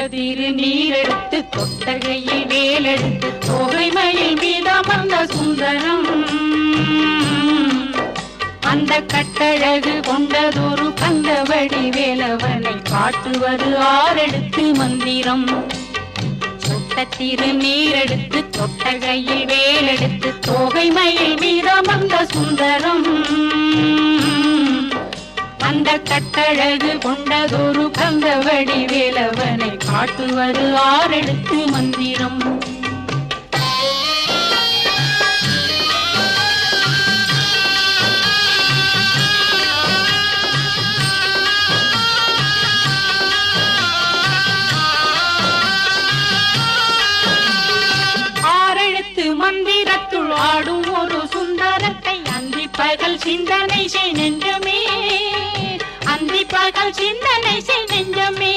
திருநீரெடுத்து கொட்டகையில் வேலெடுத்து தோகைமயில் மீதமர்ந்த சுந்தரம் அந்த கட்டழகு கொண்டதொரு கந்தவடி வேலவனை காட்டுவது ஆரெடுத்து மந்திரம் சுட்ட திருநீரெடுத்து கொட்டகையில் வேலெடுத்து தோகைமயில் மீதமர்ந்த சுந்தரம் அந்த கட்டழகு கொண்டதொரு கந்தவடி வேலவனை காட்டுவது ஆரெடுத்து மந்திரம் ஆரெழுத்து மந்திரத்துள் ஆடும் ஒரு சுந்தரத்தை அந்தி பகல் சிந்தனை செய் நெஞ்சமே அந்தி பகல் சிந்தனை செய் நெஞ்சமே